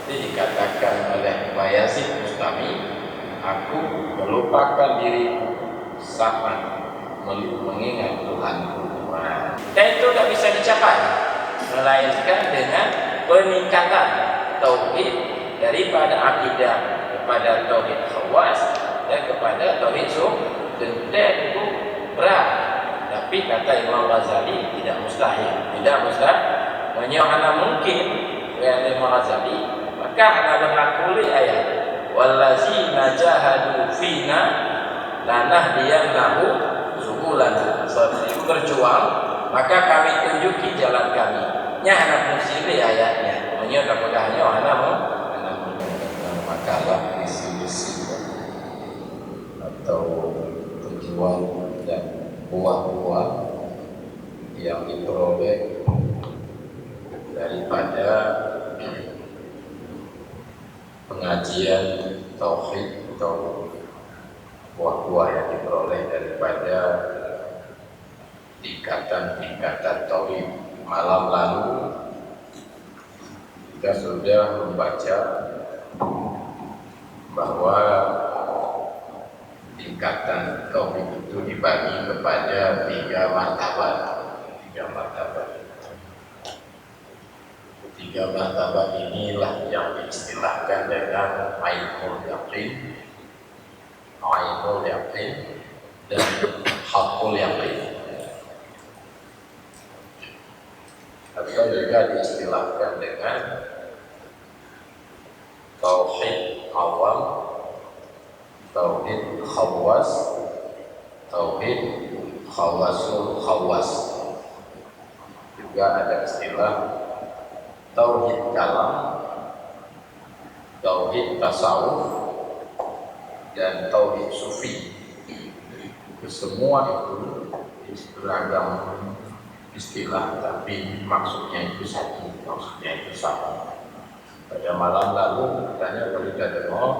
Jadi dikatakan oleh Yazid Bustami, aku melupakan diriku saat mengingat Tuhanku. Dan itu tidak bisa dicapai melainkan dengan peningkatan tauhid daripada akidah kepada tauhid khawas dan kepada tauhid dan itu berat. Tapi kata Imam Ghazali tidak mustahil, menyuhana mungkin ya Imam Ghazali. Maka ana berlaku ayat wallazina jahadu fina lanahdiyannahu subulana. Sebab berjuang maka kami tunjuki jalan kami. Nya anak musibah ayatnya. Menyo takutahnya anak makalah misi-misi atau tujuan dan buah-buah yang diperoleh daripada pengajian tauhid atau buah-buah yang diperoleh daripada tingkatan-tingkatan tauhid. Malam lalu kita sudah membaca bahwa tingkatan tauhid itu dibagi kepada tiga martabat. Tiga martabat inilah yang diistilahkan dengan ainul yaqin, dan haqqul yaqin, atau juga diistilahkan dengan tauhid awam, tauhid khawas, tauhid khawasul khawas. Juga ada istilah tauhid kalam, tauhid tasawuf, dan tauhid sufi. Semua itu beragam istilah, tapi maksudnya itu satu, sama. Pada malam lalu katanya kalau kita dengar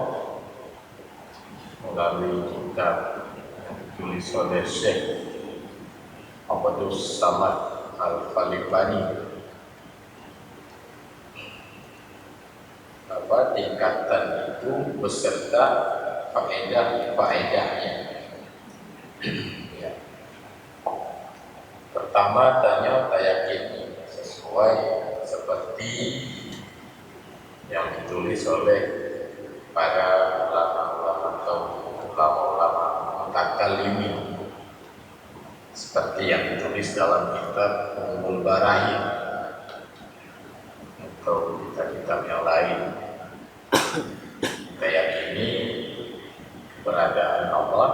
melalui kitab yang ditulis oleh Syekh Abdul Samad Al-Falibani, tingkatan itu beserta faedahnya. Ya. Pertama, tanya tayakin sesuai seperti yang ditulis oleh para ulama atau ulama mutakallimin, seperti yang ditulis dalam kitab Ummul Barahin atau kitab-kitab yang lain. Kita yakini keberadaan Allah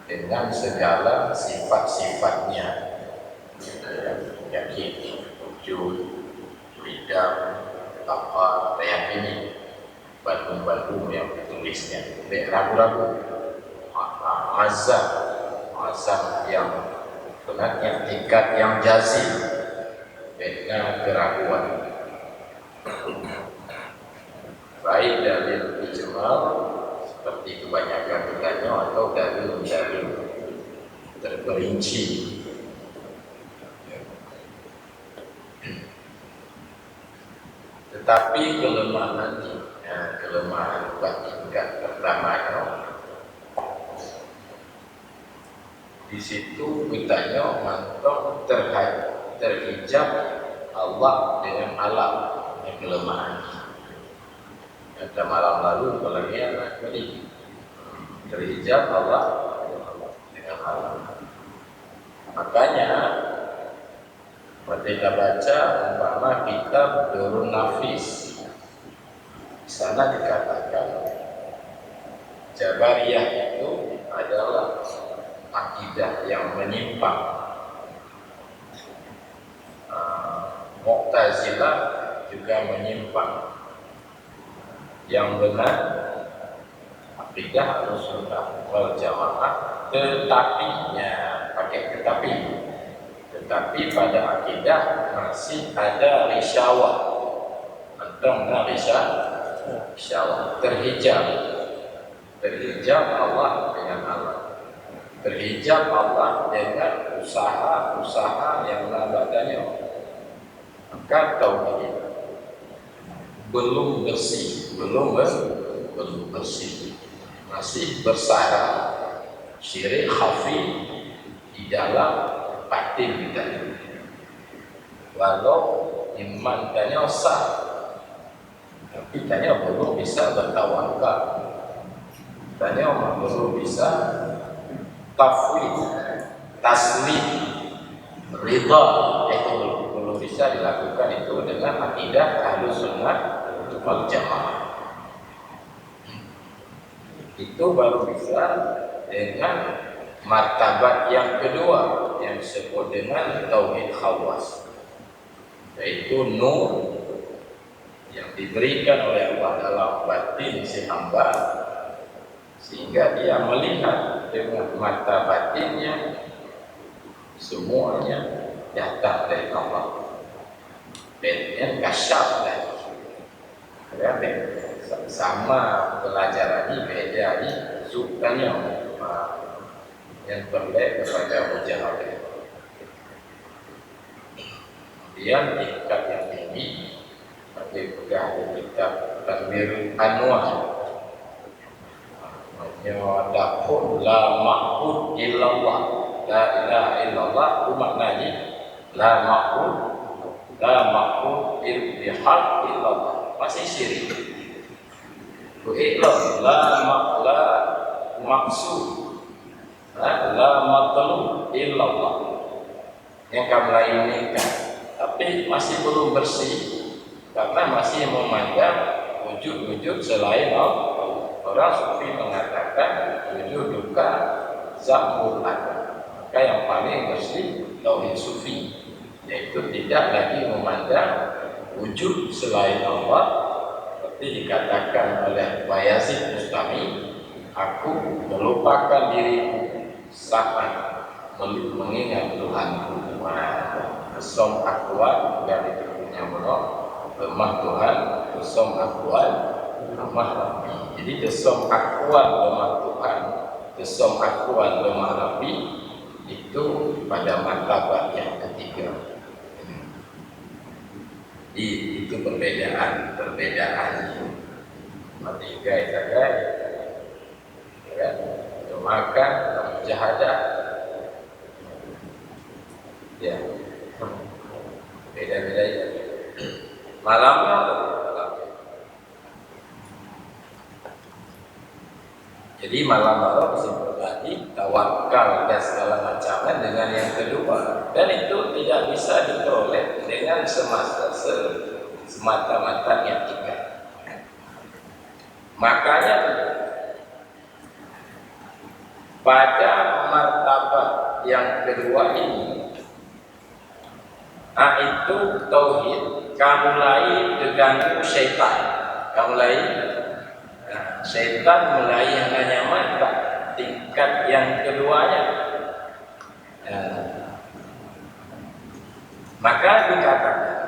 dengan segala sifat-sifatnya. Yakin wujud, hidam, apa, yakini batu-batu yang ditulisnya. Tidak ragu-ragu. Azam yang sebenarnya tingkat yang jazim dengan keraguan. Baik dalil ijmal seperti kebanyakan bertanya atau dalil terperinci. Tetapi kelemahan tingkat pertamanya di situ kitanya mantap terhijab Allah dengan alam, yang kelemahan. Pada malam lalu bagian ini terhijab Allah dengan alam. Makanya ketika baca umpama kitab Durun Nafis, di sana dikatakan Jabariyah itu adalah akidah yang menyimpang. Mu'tazilah juga menyimpang. Yang benar akidah Ahlussunnah wal Jamaah, tetapi pada akidah masih ada risyawah, terhijab Allah dengan Allah, terhijab Allah dengan usaha yang labadanya. Maka tauhid belum bersih, belum bersih, masih bersarang syirik khafi di dalam batin kita. Walau iman tanya sah, tapi tanya belum bisa bertawakal, tanya belum bisa tafwid, taslim, ridha, itu belum bisa dilakukan itu dengan akidah Ahlus Sunnah wal Jamaah. Itu baru bisa dengan martabat yang kedua yang disebut dengan tauhid khawas, yaitu nur yang diberikan oleh Allah dalam batin si hamba, sehingga dia melihat dengan mata batinnya semuanya datang dari Allah. Dan kasyaf lagi. Sama pelajaran ini beda di sukanya yang berlek kepada mujahadah. Kemudian tingkat yang tinggi bagi pegang kitab Tanwirul Anwar, Dapur la ma'bud illallah, la ilaha illallah, itu maknanya la ma'bud bihaq illallah, masih syirik. La maksud, la matlub illallah, yang kami lainkan, tapi masih belum bersih karena masih memandang wujud-wujud selain Allah. Orang sufi mengatakan wujud duka zahmul ada, maka yang paling bersih tauhid sufi, yaitu tidak lagi memandang wujud selain Allah. Seperti dikatakan oleh Bayazid Bustami, aku melupakan diriku saat mengingat Tuhanku. Kesom akuan dari tubuhnya Allah, lemah Tuhan, kesom akuan lemah Rabbi. Jadi kesom akuan lemah Tuhan, kesom akuan lemah Rabbi, itu pada martabat yang ketiga. Itu perbedaan ketiga itu kan, makan mujahadah ya, beda-beda ya. Malamnya jadi malam-malam berarti tawakal dan segala macamnya dengan yang kedua, dan itu tidak bisa diperoleh dengan semata-mata etika. Makanya pada martabat yang kedua ini, itu tauhid, kamu lain terganggu syaitan, syaitan mulai yang hanya mantap tingkat yang keduanya. Maka dikatakan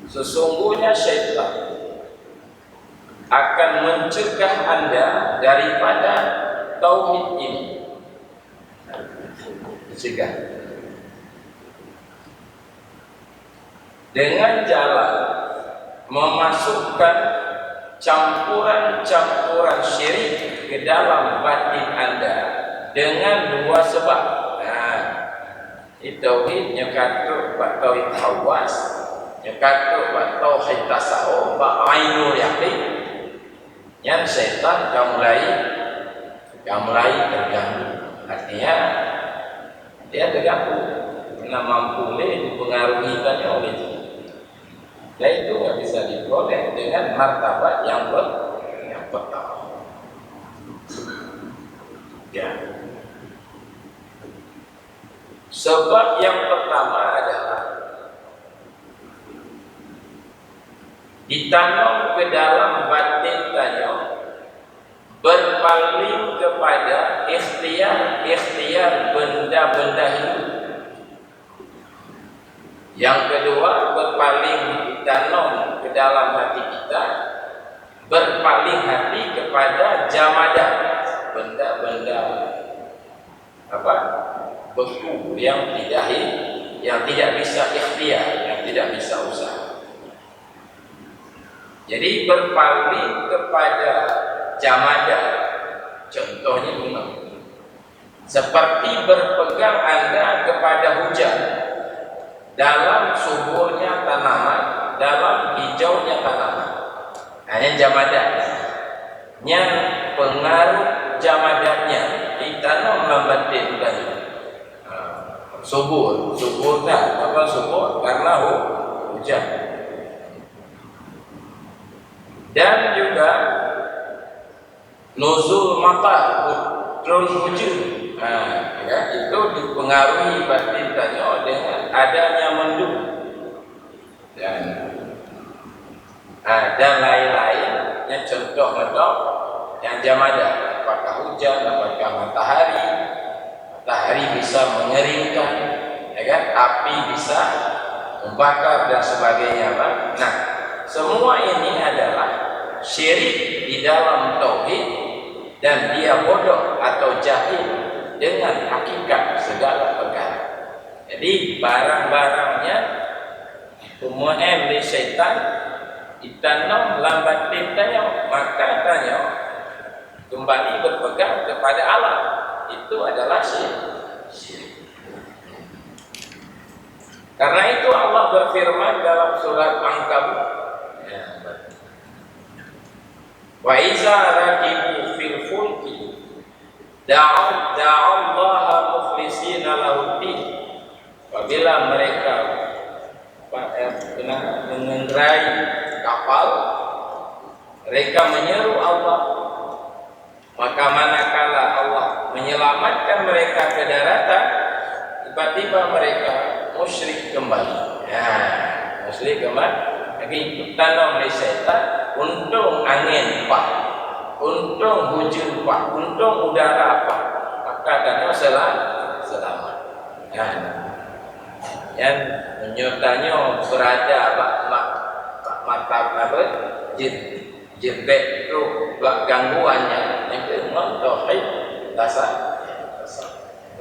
sesungguhnya syaitan akan mencegah Anda daripada tauhid ini. Mencegah dengan jalan memasukkan campuran syirik ke dalam batin Anda dengan dua sebab. Tauhid nyekatuk bak tauhid khawas, nyekatuk bak tauhid tasawuf, bak ainul yakin. Yang setan kamu mulai terganggu. Artinya dia terganggu karena mampu dipengaruhi oleh itu. Dan itu nggak bisa diperoleh dengan martabat yang pertama. Ya. Sebab yang pertama adalah ditanam ke dalam batin tanya, berpaling kepada ikhtiar benda-benda hidup. Yang kedua, berpaling ditanam ke dalam hati kita, berpaling hati kepada jamadah, benda-benda beku yang tidak bisa ikhtiar, yang tidak bisa usaha. Jadi berpaling kepada jamadah, contohnya guna, seperti berpegang Anda kepada hujan dalam suburnya tanaman, dalam hijaunya tanaman. Hanya jamadah, yang pengaruh jamadahnya ditanam lambatin tadi. Subur kan? Apa subur? Karena hujan. Dan juga nuzul matar, turun hujan. Ya, itu dipengaruhi batinnya dengan adanya mendung dan lain-lain. Yang contoh yang jamadah, apakah hujan, apakah matahari bisa mengeringkan, ya kan? Api bisa membakar dan sebagainya, Pak. Nah, semua ini adalah syirik di dalam tauhid, dan dia bodoh atau jahil dengan hakikat segala perkara. Jadi barang-barangnya kemudian oleh syaitan ditanam lambat tintanya, maka tanya kembali berpegang kepada Allah. Itu adalah syirik. Karena itu Allah berfirman dalam surat Ankabut, wa iza rakibu fil fulki da'u Allaha mukhlishina lahu-d-din. Apabila mereka mengendarai kapal, mereka menyeru Allah, maka manakala Allah menyelamatkan mereka ke daratan, tiba-tiba mereka musyrik kembali. Musyrik kembali. Lagi tanam oleh syaitan, untung angin pak, untung hujan pak, untung udara pak, maka katanya selamat. Yang menyertanya berada mata jirbek itu gangguannya itu tauhid dasar.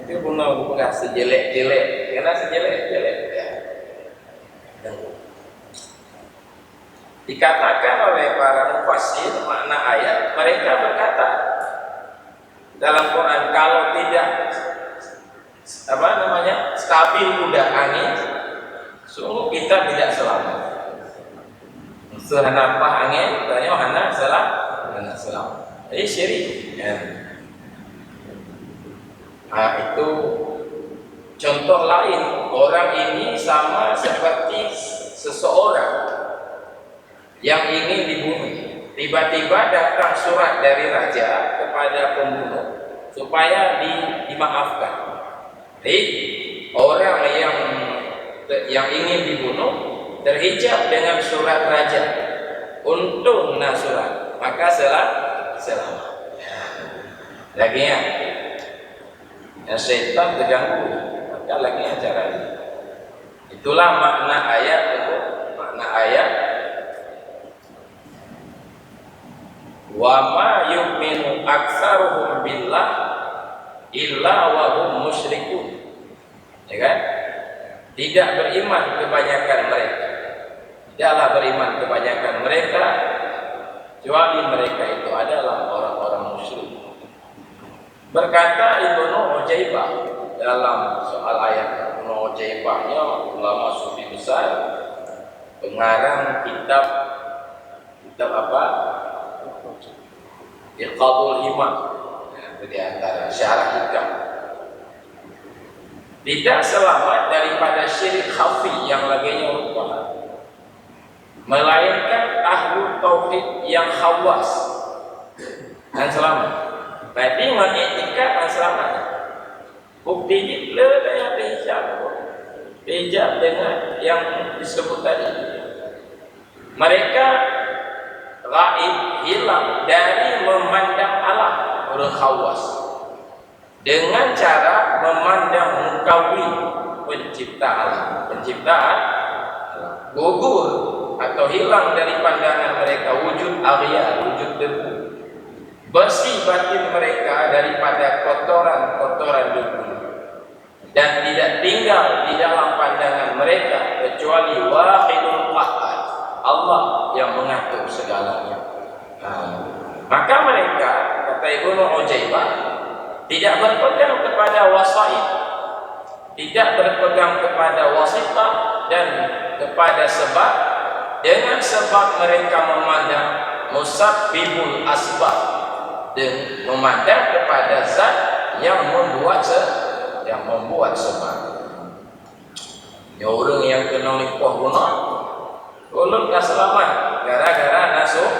Itu bukan sejelek-jelek, karena sejelek-jelek ya. Dikatakan oleh para mufassir makna ayat, mereka berkata dalam Quran, kalau tidak stabil udah angin, sungguh kita tidak selamat. Hana apa angin, tanya hana selamat. Jadi syirik. Itu contoh lain. Orang ini sama seperti seseorang yang ingin dibunuh. Tiba-tiba datang surat dari raja kepada pembunuh supaya dimaafkan. Jadi orang yang ingin dibunuh terhijab dengan surat raja. Untung surat, maka selamat. Lagi ya, yang syaitan terganggu, maka lagi cara ini. Itulah makna ayat itu. Makna ayat, wa ma yu'minu aktsaruhum billah illa wa hum musyrikun. Ya kan? Tidak beriman kebanyakan mereka. Tidaklah beriman kebanyakan mereka kecuali mereka itu adalah orang-orang musyrik. Berkata Ibnu Ujaibah dalam soal ayat, Ibnu Ujaibahnya ulama sufi besar, pengarang kitab apa? Iqadul Himam, di antara syarah hikam. Tidak selamat daripada syirik khafi yang laginya merupakan, melainkan ahlu tauhid yang khawas dan selamat. Berarti mengiktikat dan selamat. Bukti itu yang dihijab dengan yang disebut tadi. Mereka gaib, hilang dari memandang Allah, orang khawas, dengan cara memandang mukawi, pencipta Allah, penciptaan gugur atau hilang dari pandangan mereka wujud Arya, wujud debu, bersih batin mereka daripada kotoran-kotoran debu, dan tidak tinggal di dalam pandangan mereka kecuali wahidul qahhar, Allah yang mengatur segalanya. Maka mereka, kata Ibnu Ujaibah, tidak berpegang kepada wasaid, tidak berpegang kepada wasitah dan kepada sebab, dengan sebab mereka memandang musabbibul asbab, dan memandang kepada zat yang membuat sebab. Ya, orang yang kena limpah guna ulun tak selamat gara-gara nasuh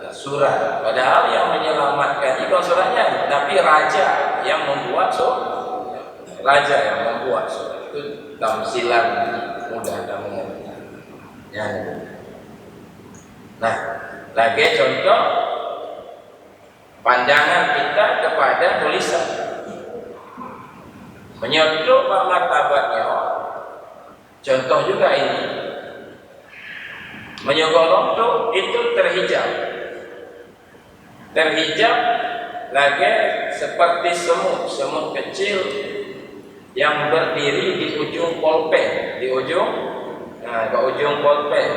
surat, padahal yang menyelamatkan itu suratnya, tapi raja yang membuat raja yang membuat surat itu tamsilan mudah dan mengerti. Nah, lagi contoh pandangan kita kepada tulisan menyentuh martabatnya. Contoh juga ini, menyogolong itu terhijab lagi seperti semut kecil yang berdiri di ujung pulpen, di ujung pulpen.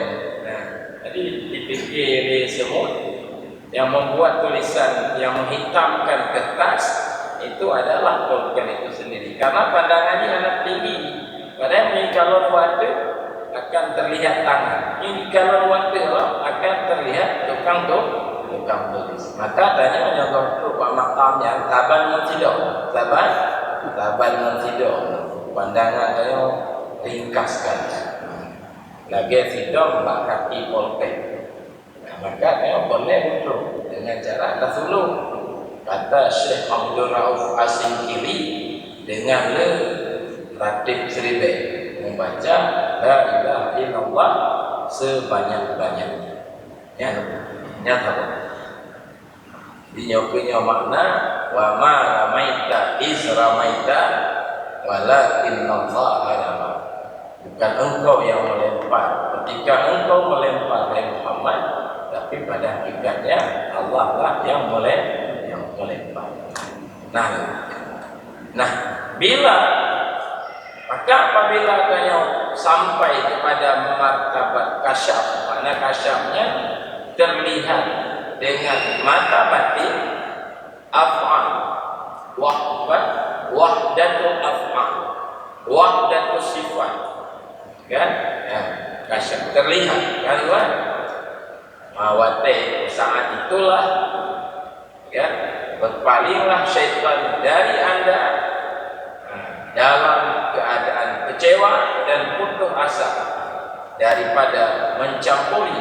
Jadi dipikir semut yang membuat tulisan yang menghitamkan kertas itu adalah pulpen itu sendiri, karena pandangannya anak tinggi. Padahal ini kalau wadah akan terlihat tangan, ini kalau wadah akan terlihat tukang tulis. Maka tanya menyogok Pak makamnya taban mensidok, pandangan saya ringkaskan. Lagi sidok kaki polpen. Maka saya boleh duduk dengan cara tasuluk. Kata Syekh Abdul Rauf Asingkiri dengan Ratib Seribe membaca la ilaha illallah sebanyak-banyaknya. Nyata. Dinyokinya makna wa ma ramaita iz ramaita walakinnallaha rama. Bukan engkau yang melempar ketika engkau melempar Muhammad, tapi pada hakikatnya Allah lah yang melempar. Nah, maka apabila kaya sampai kepada martabat kasyaf, makna kasyafnya terlihat dengan mata batin, af'al, wahdatul af'al, wahdatul sifat, kan? Kasyaf terlihat, kan? Mawate saat itulah, kan? Berpalinglah syaitan dari anda dalam keadaan kecewa dan putus asa daripada mencampuri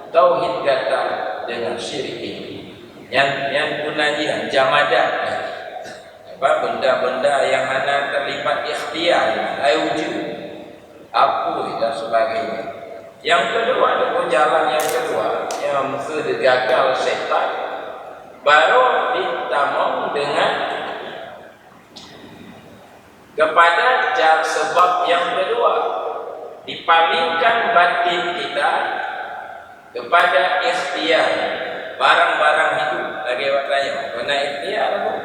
tauhid gatal dengan syirik ini. Yang gunanya jamadah, benda-benda yang hanya terlibat ikhtiar, wujud, apu dan sebagainya. Yang kedua, ada jalan yang kedua yang mesti digagal syaitan, baru ditamong dengan kepada sebab yang kedua, dipalingkan batin kita kepada ikhtiar barang-barang hidup. Lagi waktunya kena ikhtiar pun.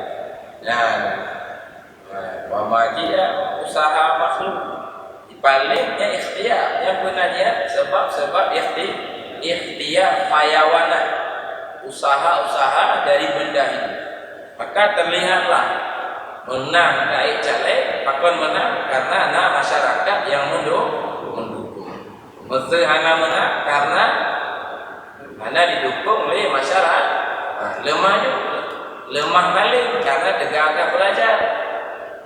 Wamajia usaha makhluk dipalingnya ikhtiar yang benarnya sebab ikhtiar hayawanat, usaha-usaha dari benda hidup. Maka terlihatlah menang naik caleg, pakon menang karena masyarakat yang mendukung. Mesti hanya menang karena didukung oleh masyarakat. Lemah maling karena tegaknya belajar.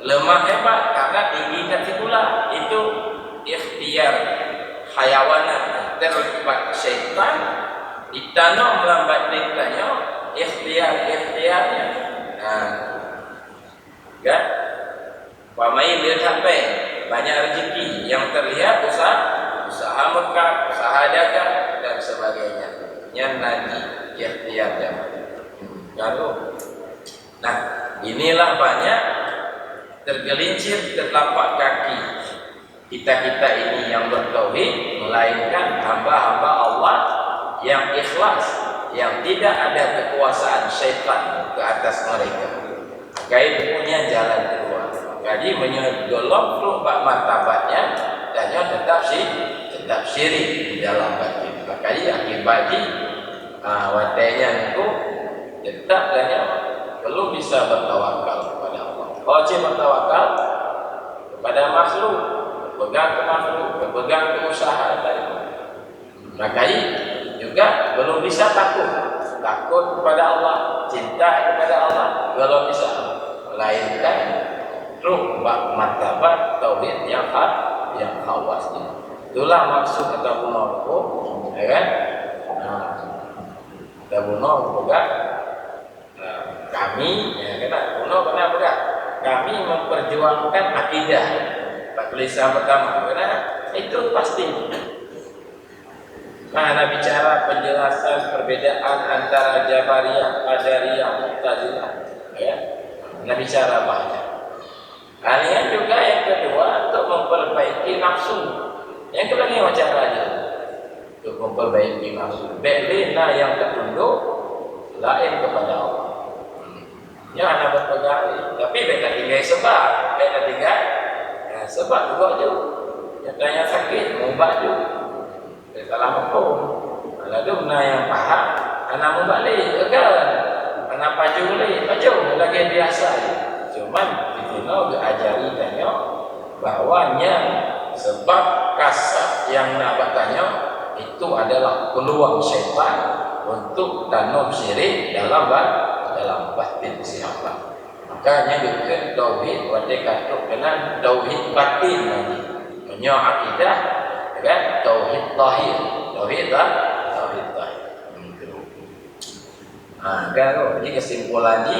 Lemah hebat karena tinggi katikulah. Itu ikhtiar hayawanat terlibat syaitan ditanam melambat nikahnya ikhtiarnya. Kan? Pamai dia sampai banyak rezeki yang terlihat usaha Mekah, usaha dagang dan sebagainya. Yang nanti ikhtiarnya. Nah, inilah banyak tergelincir telapak kaki kita ini yang bertauhid, melainkan hamba-hamba Allah yang ikhlas, yang tidak ada kekuasaan syaitan ke atas mereka. Kait punya jalan kedua. Jadi menyegolong bak martabatnya dan tetap syirik di dalam batin. Jadi akibat watenya itu tetap tanya perlu bisa bertawakal kepada Allah. Kalau bertawakal kepada makhluk, berpegang ke makhluk, berpegang ke usaha tadi, maka juga belum bisa takut kepada Allah, cinta kepada Allah, belum bisa. Melainkan ruh martabat tauhid yang khawas. Itulah maksud kata bunuh itu, ya kan? Kata bunuh juga kami, ya kata bunuh kenapa enggak? Kami memperjuangkan akidah. Tulisan pertama, karena itu pasti. Nah, bicara penjelasan perbedaan antara Jabariyah, Qadariyah, Mu'tazilah, ya. Nah, bicara banyak. Kalian juga yang kedua untuk memperbaiki nafsu. Yang kedua ini caranya untuk memperbaiki nafsu. Belina yang ketunduk lain kepada Allah. Ya, anak berpegang, tapi beda tiga sebab, beda tiga sebab juga je. Yang tanya sakit, mubah je. Salah hukum. Lalu yang paham, anak membalik, gagal. Anak paju lagi biasa. Cuman kita diajari tanya bahwanya sebab kasar yang nak bertanya itu adalah peluang syaitan untuk tanam syirik dalam batin siapa. Makanya juga tauhid pada kata dengan tauhid batin lagi. Punya akidah kan tauhid tahir. Tauhid tahir. Kalau ini kesimpulan ini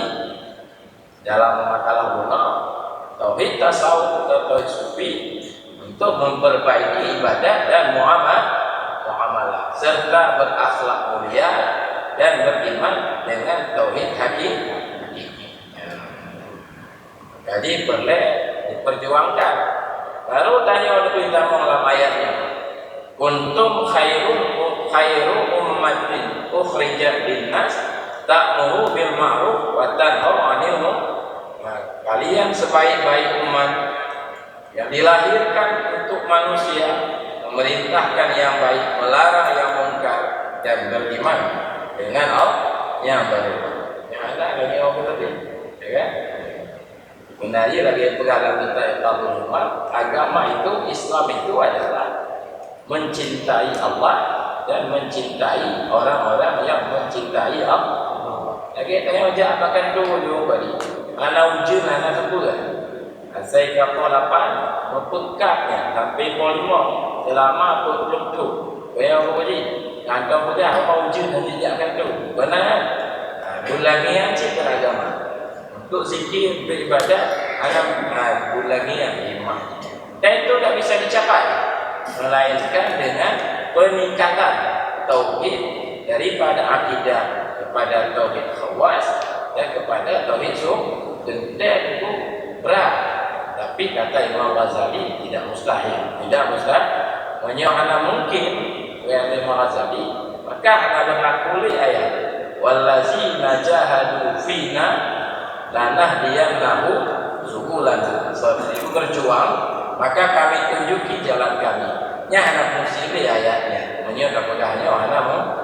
dalam makalah guna tauhid tasawuf atau tauhid sufi untuk memperbaiki ibadah dan muamalah serta berakhlak mulia dan beriman dengan tauhid hakiki. Jadi perlu diperjuangkan. Baru tanya lebih dalam ayatnya. Kuntum khairu ummatin ukhrijat linnas ta'muru bil ma'ruf wa tanhaw 'anil munkar. Kalian sebaik-baik umat yang dilahirkan untuk manusia, memerintahkan yang baik, melarang yang mungkar dan beriman dengan Allah yang beriman. Yang ada lagi orang tadi, ya kan? Sebenarnya lagi pegangan kita yang agama itu, Islam itu adalah mencintai Allah dan mencintai orang-orang yang mencintai Allah. Lagi tanya aja apakan dulu bari. Ana ujun ana sebulan. Saya kapal 8 mempekatnya sampai pol 5 selama 20 tu. Kaya apa bari? Kantong pada apa ujun nanti akan tu. Benar? Bulangian cik agama. Untuk zikir beribadah ana bulangian iman. Dan itu tak bisa dicapai melainkan dengan peningkatan tauhid daripada akidah kepada tauhid khawas dan kepada tauhid dan itu berat. Tapi kata Imam Ghazali tidak mustahil. Menyana mungkin yang Imam Ghazali, maka akan berlaku ayat wallazina jahadu fina lanahdiyannahum subulana. Itu berjuang, maka kami tunjuki jalan kami. Nya anak musili ayatnya. Menyana pegahnya anak mungkin.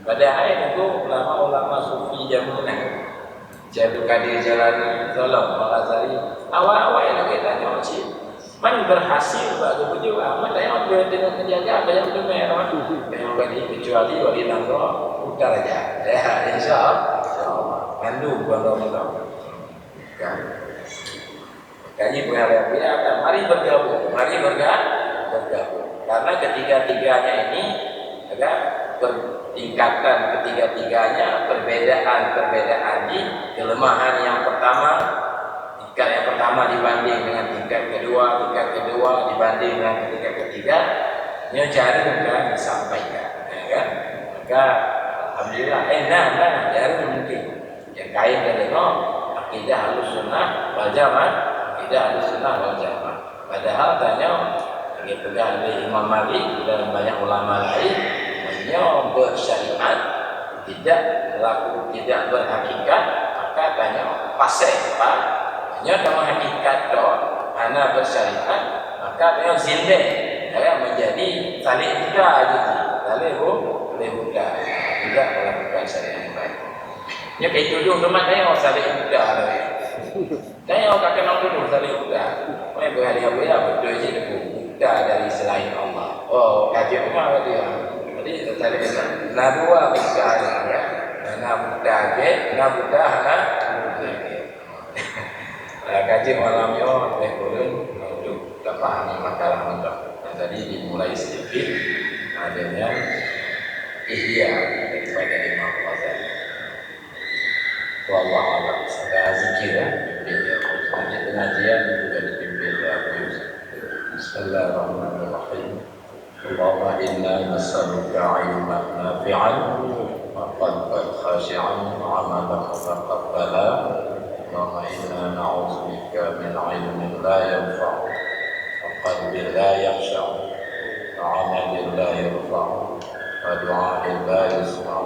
Pada ayat itu ulama-ulama sufi jamunan Jadu Kadir Jalani tolong Al-Ghazali awal-awal yang kita tanya cik man berhasil bagi berjuang man tanya orang dengan menjaga banyak dengar yang bagi kecuali wali nangro buka aja ya insyaallah mandu bangga-bangga kaji berharap ya mari bergabung karena ketiga-tiganya ini agak tingkatan ketiga-tiganya perbedaan di kelemahan yang pertama, tingkat yang pertama dibanding dengan tingkat kedua dibanding dengan tingkat ketiga, ini jarang disampaikan, ya kan? Maka alhamdulillah jarang mungkin yang kain dari akidah Ahlussunnah wal Jamaah, padahal tanya begitu dari Imam Malik dan banyak ulama lain yang bersyariat tidak berhakikat, maka tanya pasai pak hanya dengan hakikat do ana bersyariat maka tanya zinde menjadi tali boleh buka. Juga melakukan syariat yang baik. Ya kayak tujuh teman saya saling buka lagi. Saya kakek nak dulu saling buka. Saya berhari-hari betul je buka dari selain Allah. Oh, kaji rumah dia. Jadi tadi nak dua buka ya. Nak buka je, nak buka nak. Kaji malamnya boleh turun untuk pahami makalah untuk. Tadi dimulai sedikit adanya ihya daripada Imam Ghazali. Wallahu a'lam. Ada zikir ya. Nanti pengajian juga dipimpin oleh Abu Yusuf. Bismillahirrahmanirrahim. Allahumma inna nas'aluka 'ilman nafi'an wa qalban khashi'an wa 'amalan mutaqabbalan. Allahumma inna na'udzubika min 'ilmin la yanfa'. وقلب لا يخشع وعمل لا يرفع ودعاء لا يسمع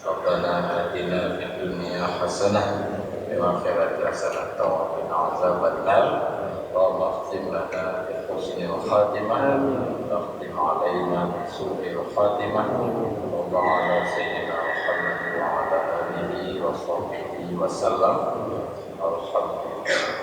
ربنا آتنا في الدنيا حسنة وفي الآخرة حسنة وقنا عذاب النار اللهم اختم لنا بحسن الخاتمة واختم علينا بسوء الخاتمة وصلى على سيدنا محمد وعلى آله وصحبه وسلم الحمد لله.